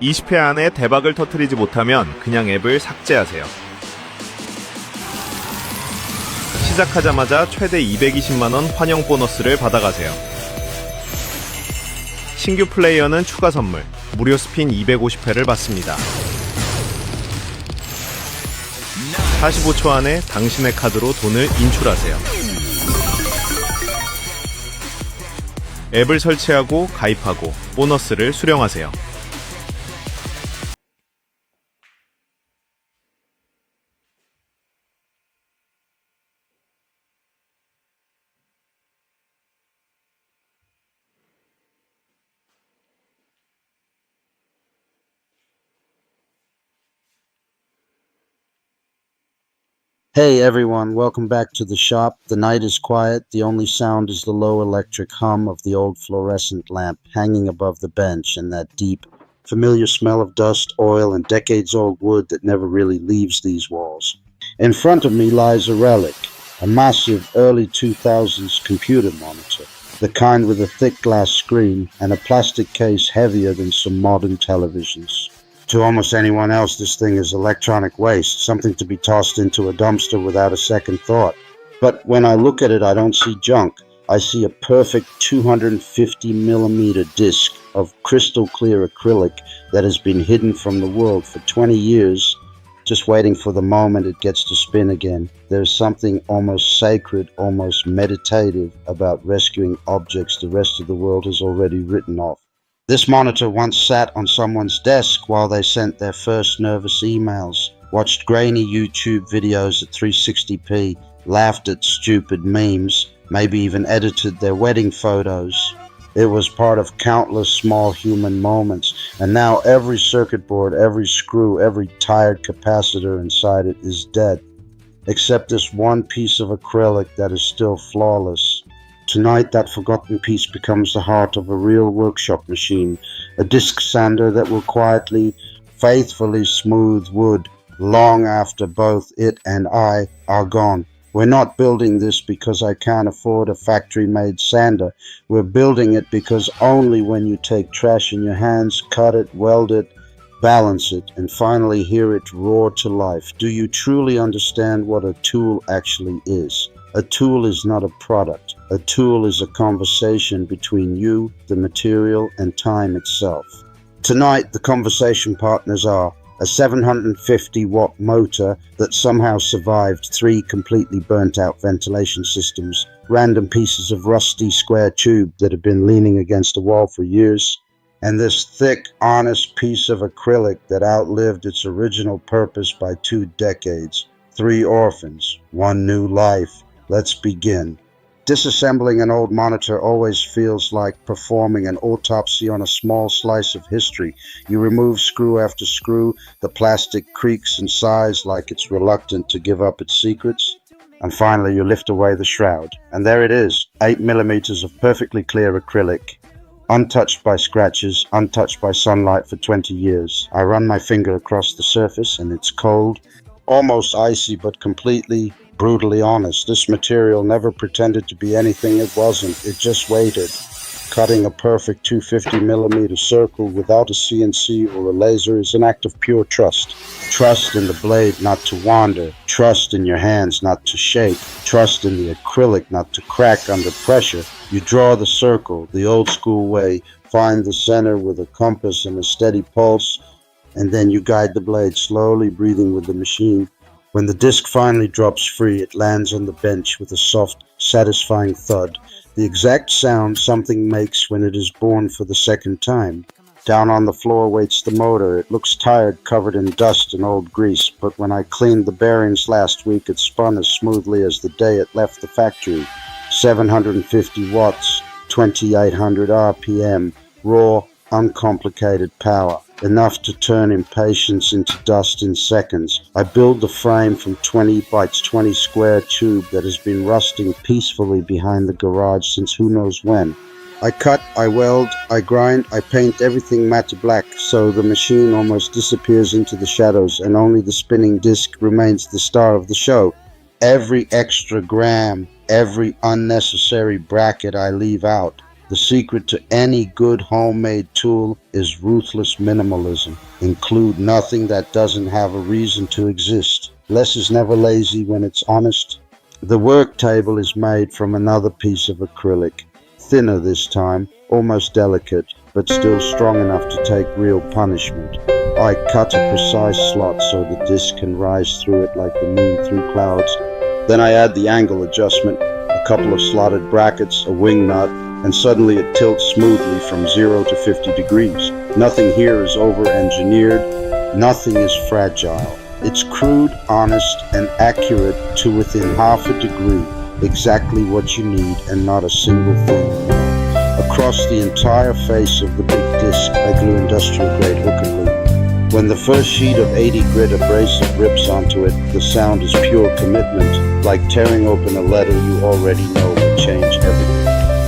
20회 안에 대박을 터뜨리지 못하면 그냥 앱을 삭제하세요. 시작하자마자 최대 220만원 환영 보너스를 받아가세요. 신규 플레이어는 추가 선물, 무료 스핀 250회를 받습니다. 45초 안에 당신의 카드로 돈을 인출하세요. 앱을 설치하고 가입하고 보너스를 수령하세요. Hey everyone, welcome back to the shop. The night is quiet. The only sound is the low electric hum of the old fluorescent lamp hanging above the bench and that deep, familiar smell of dust, oil, and decades-old wood that never really leaves these walls. In front of me lies a relic, a massive early 2000s computer monitor, the kind with a thick glass screen and a plastic case heavier than some modern televisions. To almost anyone else, this thing is electronic waste, something to be tossed into a dumpster without a second thought. But when I look at it, I don't see junk. I see a perfect 250mm disc of crystal clear acrylic that has been hidden from the world for 20 years, just waiting for the moment it gets to spin again. There's something almost sacred, almost meditative about rescuing objects the rest of the world has already written off. This monitor once sat on someone's desk while they sent their first nervous emails, watched grainy YouTube videos at 360p, laughed at stupid memes, maybe even edited their wedding photos. It was part of countless small human moments, and now every circuit board, every screw, every tired capacitor inside it is dead, except this one piece of acrylic that is still flawless. Tonight, that forgotten piece becomes the heart of a real workshop machine, a disc sander that will quietly, faithfully smooth wood long after both it and I are gone. We're not building this because I can't afford a factory-made sander. We're building it because only when you take trash in your hands, cut it, weld it, balance it, and finally hear it roar to life, do you truly understand what a tool actually is. A tool is not a product. A tool is a conversation between you, the material, and time itself. Tonight, the conversation partners are a 750-watt motor that somehow survived 3 completely burnt-out ventilation systems, random pieces of rusty square tube that have been leaning against a wall for years, and this thick, honest piece of acrylic that outlived its original purpose by 2 decades. 3 orphans, 1 new life. Let's begin. Disassembling an old monitor always feels like performing an autopsy on a small slice of history. You remove screw after screw, the plastic creaks and sighs like it's reluctant to give up its secrets, and finally you lift away the shroud. And there it is, 8mm of perfectly clear acrylic, untouched by scratches, untouched by sunlight for 20 years. I run my finger across the surface and it's cold, almost icy, but completely brutally honest. This material never pretended to be anything it wasn't. It just waited. Cutting a perfect 250mm circle without a CNC or a laser is an act of pure trust. Trust in the blade not to wander. Trust in your hands not to shake. Trust in the acrylic not to crack under pressure. You draw the circle the old school way, find the center with a compass and a steady pulse, and then you guide the blade slowly, breathing with the machine. When the disc finally drops free, it lands on the bench with a soft, satisfying thud, the exact sound something makes when it is born for the second time. Down on the floor waits the motor. It looks tired, covered in dust and old grease, but when I cleaned the bearings last week, it spun as smoothly as the day it left the factory. 750 watts, 2800 RPM, raw, uncomplicated power. Enough to turn impatience into dust in seconds. I build the frame from 20 by 20 square tube that has been rusting peacefully behind the garage since who knows when. I cut, I weld, I grind, I paint everything matte black so the machine almost disappears into the shadows and only the spinning disc remains the star of the show. Every extra gram, every unnecessary bracket I leave out. The secret to any good homemade tool is ruthless minimalism. Include nothing that doesn't have a reason to exist. Less is never lazy when it's honest. The work table is made from another piece of acrylic, thinner this time, almost delicate, but still strong enough to take real punishment. I cut a precise slot so the disc can rise through it like the moon through clouds. Then I add the angle adjustment, a couple of slotted brackets, a wing nut, and suddenly it tilts smoothly from 0 to 50 degrees. Nothing here is over-engineered, nothing is fragile. It's crude, honest, and accurate to within half a degree, exactly what you need and not a single thing. Across the entire face of the big disc, I glue industrial-grade hook and loop. When the first sheet of 80 grit abrasive rips onto it, the sound is pure commitment, like tearing open a letter you already know will change everything.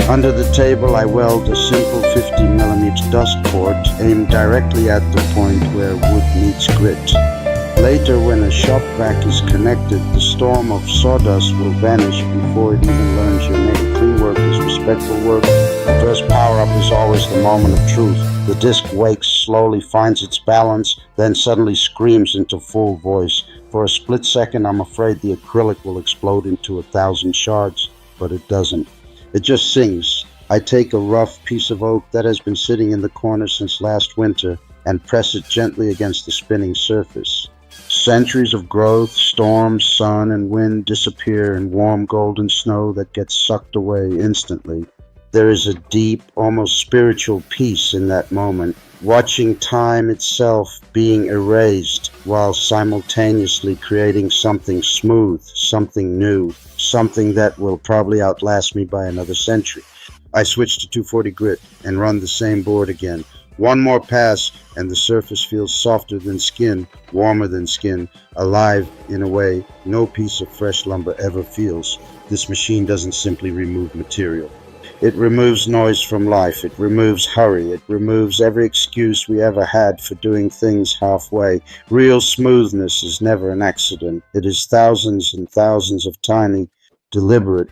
Under the table, I weld a simple 50mm dust port aimed directly at the point where wood meets grit. Later, when a shop vac is connected, the storm of sawdust will vanish before it even learns your name. Clean work is respectful work. The first power-up is always the moment of truth. The disc wakes, slowly finds its balance, then suddenly screams into full voice. For a split second, I'm afraid the acrylic will explode into 1,000 shards, but it doesn't. It just sings. I take a rough piece of oak that has been sitting in the corner since last winter and press it gently against the spinning surface. Centuries of growth, storms, sun, and wind disappear in warm golden snow that gets sucked away instantly. There is a deep, almost spiritual peace in that moment, watching time itself being erased while simultaneously creating something smooth, something new, something that will probably outlast me by another century. I switch to 240 grit and run the same board again. One more pass and the surface feels softer than skin, warmer than skin, alive in a way no piece of fresh lumber ever feels. This machine doesn't simply remove material. It removes noise from life. It removes hurry. It removes every excuse we ever had for doing things halfway. Real smoothness is never an accident. It is thousands and thousands of tiny, deliberate